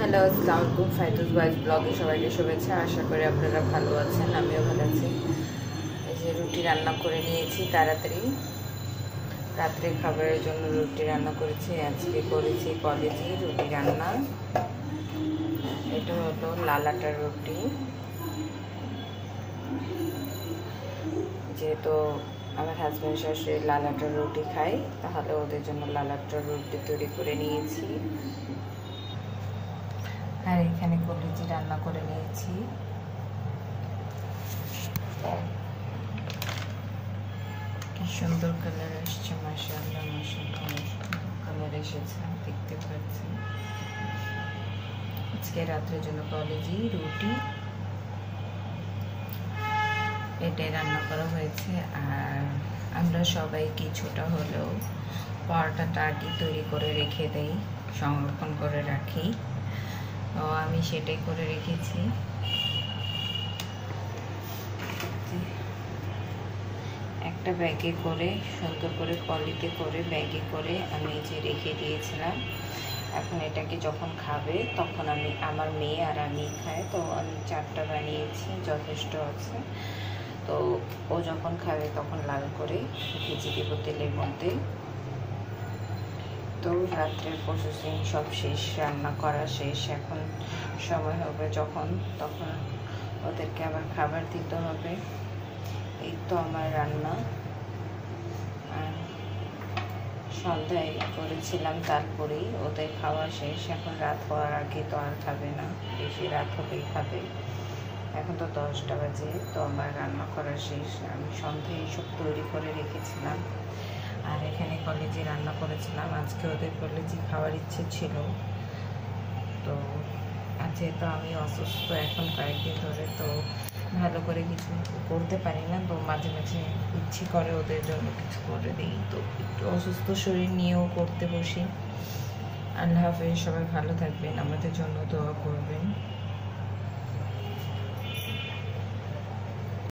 Hello, আসসালামু আলাইকুম। ফাইতুস boys ব্লগে সবাইকে শুভেচ্ছা। আশা করি আপনারা ভালো আছেন, আমিও ভালো আছি। এই যে রুটি রান্না করে নিয়েছি তাড়াতাড়ি, রাত্রে খাবারের জন্য রুটি রান্না করেছি। আজকে করেছি কলেজে রুটি রান্না। এটা হলো লাল আটার রুটি। যেহেতু আমার হাজব্যান্ড শাশুড়ি লাল আটার রুটি খায়, তাহলে ওদের জন্য লাল আটার রুটি তৈরি করে নিয়েছি। আর এখানে কলেজি রান্না করে নিয়েছি। কি সুন্দর কালার আসছে, মাশাআল্লাহ মাশাআল্লাহ কালার এসেছে, দেখতে পাচ্ছি। আজকে রাত্রের জন্য কলেজি রুটি এটাই রান্না করা হয়েছে। আর আমরা সবাই কিছুটা হলেও পরোটাটা আগে তৈরি করে রেখে দেই, সংরক্ষণ করে রাখি। তো আমি সেটাই করে রেখেছি। একটা ব্যাগে করে সুন্দর করে পলিতে করে ব্যাগে করে আমি যে রেখে দিয়েছিলাম। এখন এটাকে যখন খাবে তখন আমি, আমার মেয়ে আর আমি খাই, তো আমি 4টা বানিয়েছি, যথেষ্ট আছে। তো ও যখন খাবে তখন লাল করে ভেজে দেব তেলের মধ্যে। তো রাত্রের প্রসেসিং সব শেষ, রান্না করা শেষ। এখন সময় হবে যখন, তখন ওদেরকে আবার খাবার দিতে হবে। এই তো আমার রান্না। আর সন্ধ্যায় করেছিলাম, তারপরেই ওদের খাওয়া শেষ। এখন রাত হওয়ার আগে তো আর খাবে না, বেশি রাত হলেই খাবে। এখন তো 10টা বাজে, তো আমার রান্না করা শেষ। আমি সন্ধ্যায় এইসব তৈরি করে রেখেছিলাম। আর এখানে কলেজে রান্না করেছিলাম। আজকে ওদের কলেজে খাওয়ার ইচ্ছে ছিল, তো যেহেতু আমি অসুস্থ এখন কয়েকদিন ধরে, তো ভালো করে কিছু করতে পারি না, তো মাঝে মাঝে ইচ্ছে করে ওদের জন্য কিছু করে দিই। তো একটু অসুস্থ শরীর নিয়েও করতে বসি। আল্লাহ হাফেজ, সবাই ভালো থাকবেন, আমাদের জন্য দোয়া করবেন।